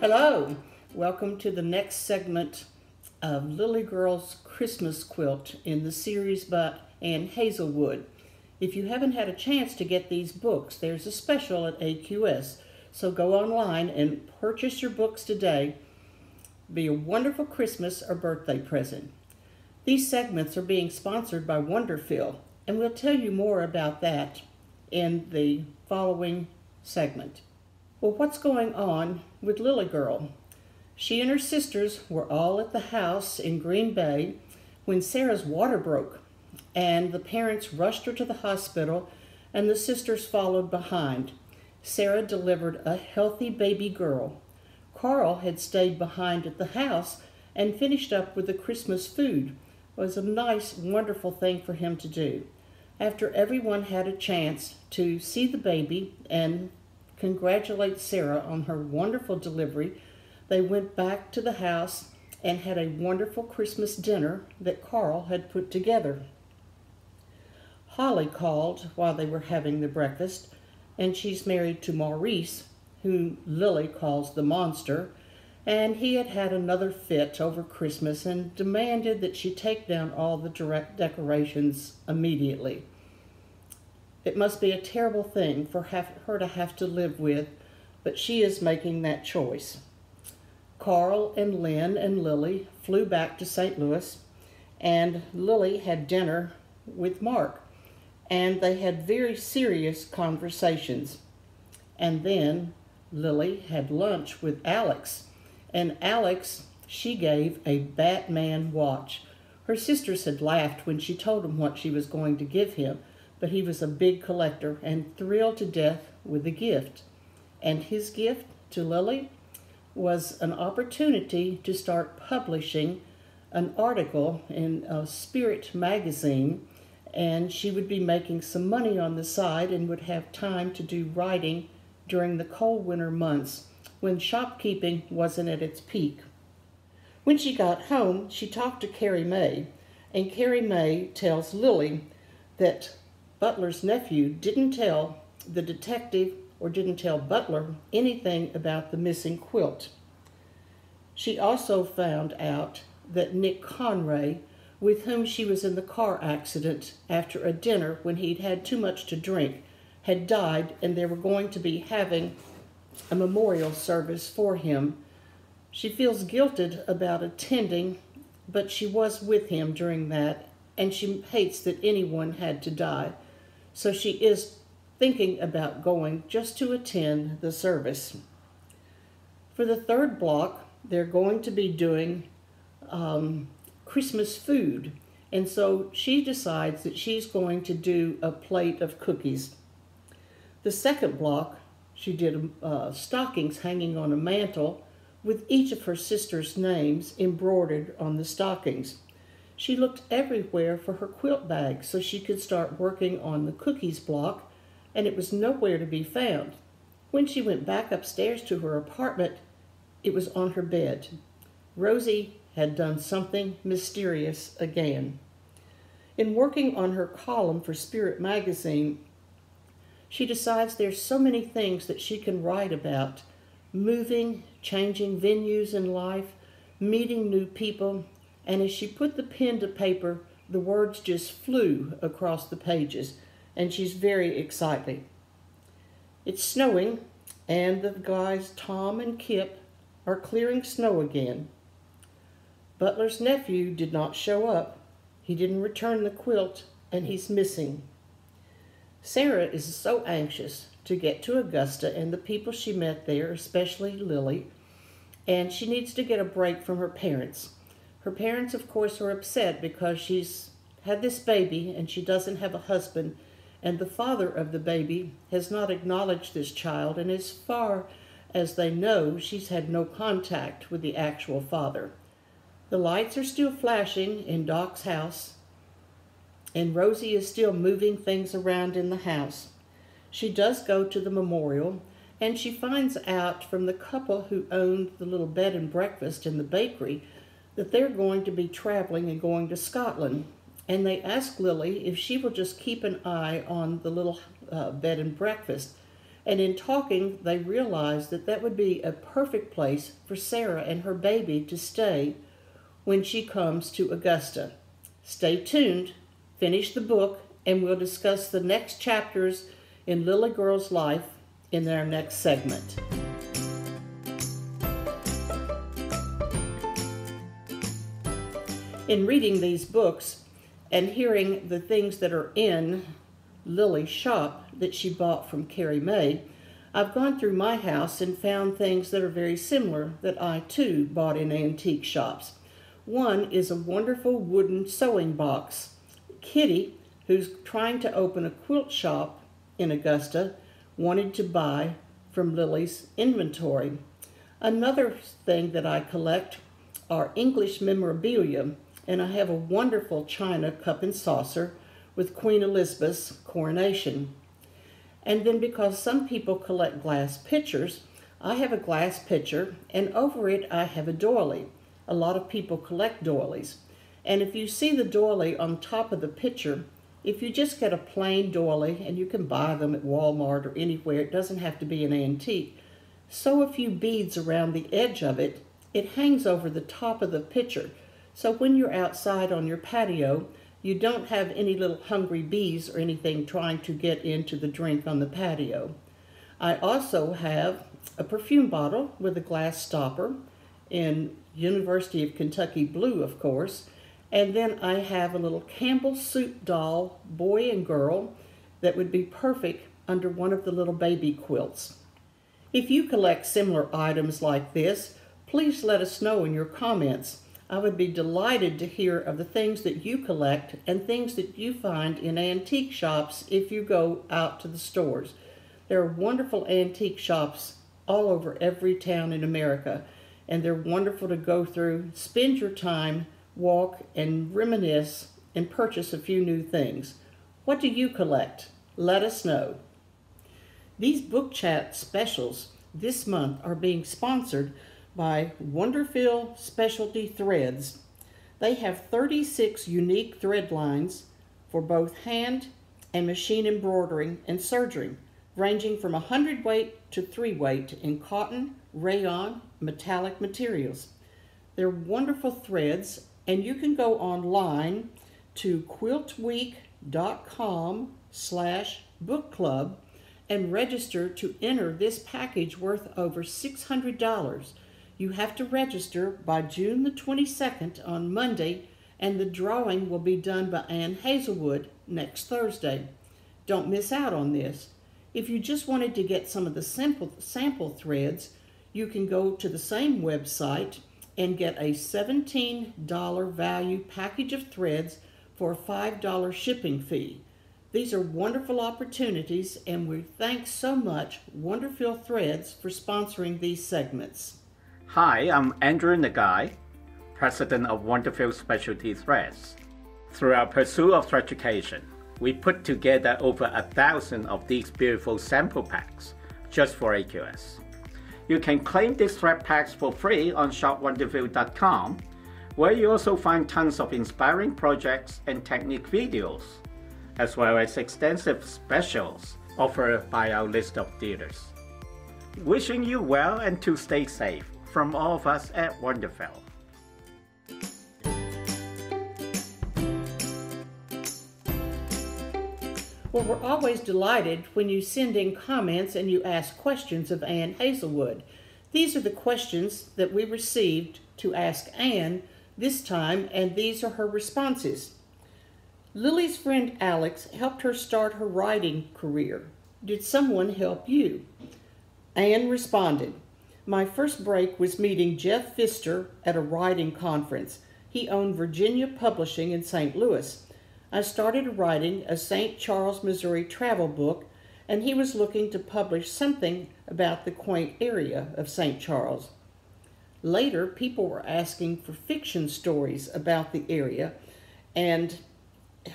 Hello, welcome to the next segment of Lily Girl's Christmas Quilt in the series by Ann Hazelwood. If you haven't had a chance to get these books, there's a special at AQS, so go online and purchase your books today. Be a wonderful Christmas or birthday present. These segments are being sponsored by Wonderfill, and we'll tell you more about that in the following segment. Well, what's going on with Lily Girl? She and her sisters were all at the house in Green Bay when Sarah's water broke, and the parents rushed her to the hospital, and the sisters followed behind. Sarah delivered a healthy baby girl. Carl had stayed behind at the house and finished up with the Christmas food. It was a nice, wonderful thing for him to do. After everyone had a chance to see the baby and congratulate Sarah on her wonderful delivery, they went back to the house and had a wonderful Christmas dinner that Carl had put together. Holly called while they were having the breakfast, and she's married to Maurice, whom Lily calls the monster, and he had had another fit over Christmas and demanded that she take down all the direct decorations immediately. It must be a terrible thing for her to have to live with, but she is making that choice. Carl and Lynn and Lily flew back to St. Louis, and Lily had dinner with Marc, and they had very serious conversations. And then Lily had lunch with Alex, and Alex, she gave a Batman watch. Her sisters had laughed when she told him what she was going to give him, but he was a big collector and thrilled to death with the gift. And his gift to Lily was an opportunity to start publishing an article in a Spirit magazine, and she would be making some money on the side and would have time to do writing during the cold winter months when shopkeeping wasn't at its peak. When she got home, she talked to Carrie Mae, and Carrie Mae tells Lily that Butler's nephew didn't tell the detective or didn't tell Butler anything about the missing quilt. She also found out that Nick Conray, with whom she was in the car accident after a dinner when he'd had too much to drink, had died, and they were going to be having a memorial service for him. She feels guilted about attending, but she was with him during that, and she hates that anyone had to die. So she is thinking about going just to attend the service. For the third block, they're going to be doing Christmas food, and so she decides that she's going to do a plate of cookies. The second block, she did stockings hanging on a mantle with each of her sisters' names embroidered on the stockings. She looked everywhere for her quilt bag so she could start working on the cookies block, and it was nowhere to be found. When she went back upstairs to her apartment, it was on her bed. Rosie had done something mysterious again. In working on her column for Spirit magazine, she decides there's so many things that she can write about: moving, changing venues in life, meeting new people, and as she put the pen to paper, the words just flew across the pages, and she's very excited. It's snowing, and the guys Tom and Kip are clearing snow again. Butler's nephew did not show up. He didn't return the quilt, and he's missing. Sarah is so anxious to get to Augusta and the people she met there, especially Lily, and she needs to get a break from her parents. Her parents, of course, are upset because she's had this baby and she doesn't have a husband, and the father of the baby has not acknowledged this child, and as far as they know, she's had no contact with the actual father. The lights are still flashing in Doc's house, and Rosie is still moving things around in the house. She does go to the memorial, and she finds out from the couple who owned the little bed and breakfast in the bakery that they're going to be traveling and going to Scotland. And they ask Lily if she will just keep an eye on the little bed and breakfast. And in talking, they realized that that would be a perfect place for Sarah and her baby to stay when she comes to Augusta. Stay tuned, finish the book, and we'll discuss the next chapters in Lily Girl's life in our next segment. In reading these books and hearing the things that are in Lily's shop that she bought from Carrie Mae, I've gone through my house and found things that are very similar that I too bought in antique shops. One is a wonderful wooden sewing box. Kitty, who's trying to open a quilt shop in Augusta, wanted to buy from Lily's inventory. Another thing that I collect are English memorabilia, and I have a wonderful china cup and saucer with Queen Elizabeth's coronation. And then because some people collect glass pitchers, I have a glass pitcher, and over it I have a doily. A lot of people collect doilies. And if you see the doily on top of the pitcher, if you just get a plain doily, and you can buy them at Walmart or anywhere, it doesn't have to be an antique, sew a few beads around the edge of it, it hangs over the top of the pitcher. So when you're outside on your patio, you don't have any little hungry bees or anything trying to get into the drink on the patio. I also have a perfume bottle with a glass stopper in University of Kentucky blue, of course. And then I have a little Campbell soup doll, boy and girl, that would be perfect under one of the little baby quilts. If you collect similar items like this, please let us know in your comments. I would be delighted to hear of the things that you collect and things that you find in antique shops if you go out to the stores. There are wonderful antique shops all over every town in America, and they're wonderful to go through, spend your time, walk and reminisce, and purchase a few new things. What do you collect? Let us know. These book chat specials this month are being sponsored by Wonderful Specialty Threads. They have 36 unique thread lines for both hand and machine embroidering and serging, ranging from 100 weight to 3 weight in cotton, rayon, metallic materials. They're wonderful threads, and you can go online to quiltweek.com/book club and register to enter this package worth over $600. You have to register by June the 22nd on Monday, and the drawing will be done by Ann Hazelwood next Thursday. Don't miss out on this. If you just wanted to get some of the sample threads, you can go to the same website and get a $17 value package of threads for a $5 shipping fee. These are wonderful opportunities, and we thank so much Wonderful Threads for sponsoring these segments. Hi, I'm Andrew Nagai, President of Wonderful Specialty Threads. Through our pursuit of education, we put together over 1,000 of these beautiful sample packs just for AQS. You can claim these thread packs for free on shopwonderful.com, where you also find tons of inspiring projects and technique videos, as well as extensive specials offered by our list of dealers. Wishing you well and to stay safe from all of us at Wonderful. Well, we're always delighted when you send in comments and you ask questions of Ann Hazelwood. These are the questions that we received to ask Ann this time, and these are her responses. Lily's friend Alex helped her start her writing career. Did someone help you? Ann responded, my first break was meeting Jeff Pfister at a writing conference. He owned Virginia Publishing in St. Louis. I started writing a St. Charles, Missouri travel book, and he was looking to publish something about the quaint area of St. Charles. Later, people were asking for fiction stories about the area, and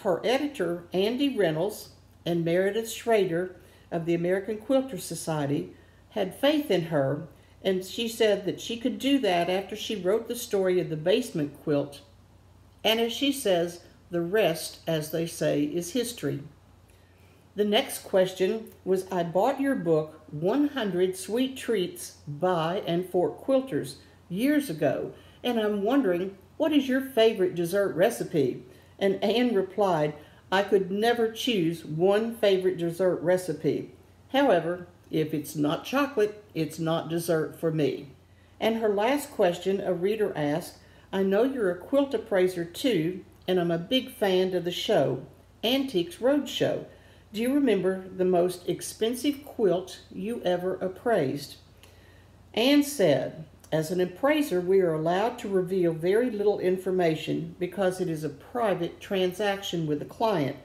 her editor, Andy Reynolds, and Meredith Schrader of the American Quilter Society had faith in her, and she said that she could do that after she wrote the story of the basement quilt. And as she says, the rest, as they say, is history. The next question was, I bought your book, 100 Sweet Treats by and for Quilters, years ago, and I'm wondering, what is your favorite dessert recipe? And Ann replied, I could never choose one favorite dessert recipe. However, if it's not chocolate, it's not dessert for me. And her last question, a reader asked, I know you're a quilt appraiser too, and I'm a big fan of the show, Antiques Roadshow. Do you remember the most expensive quilt you ever appraised? Ann said, as an appraiser, we are allowed to reveal very little information because it is a private transaction with the client.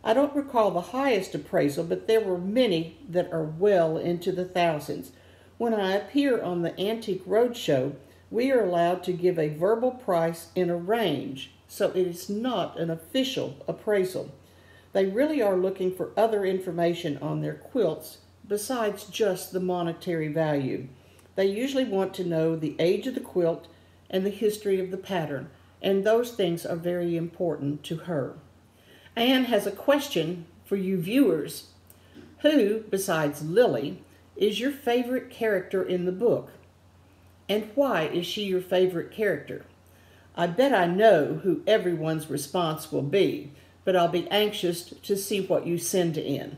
I don't recall the highest appraisal, but there were many that are well into the thousands. When I appear on the Antique Roadshow, we are allowed to give a verbal price in a range, so it is not an official appraisal. They really are looking for other information on their quilts besides just the monetary value. They usually want to know the age of the quilt and the history of the pattern, and those things are very important to her. Ann has a question for you viewers. Who, besides Lily, is your favorite character in the book? And why is she your favorite character? I bet I know who everyone's response will be, but I'll be anxious to see what you send in.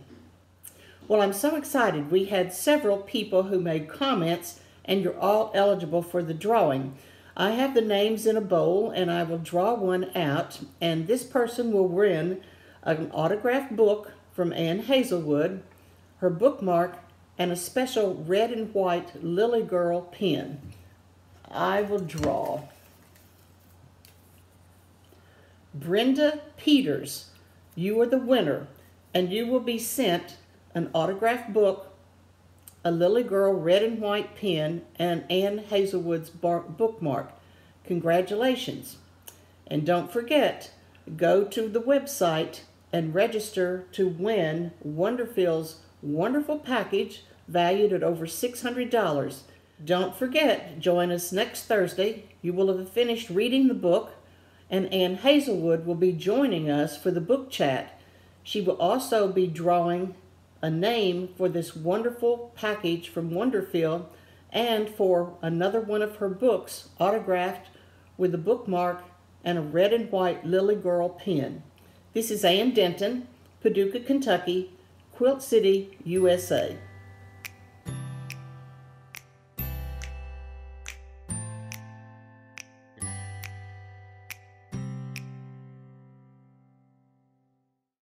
Well, I'm so excited. We had several people who made comments, and you're all eligible for the drawing. I have the names in a bowl, and I will draw one out, and this person will win an autographed book from Ann Hazelwood, her bookmark, and a special red and white Lily Girl pen. I will draw. Brenda Peters, you are the winner, and you will be sent an autographed book, a Lily Girl red and white pen, and Ann Hazelwood's bookmark. Congratulations. And don't forget, go to the website and register to win Wonderfield's wonderful package valued at over $600. Don't forget, join us next Thursday. You will have finished reading the book, and Ann Hazelwood will be joining us for the book chat. She will also be drawing a name for this wonderful package from Wonderfield and for another one of her books autographed with a bookmark and a red and white Lily Girl pen. This is Ann Denton, Paducah, Kentucky, Quilt City, USA.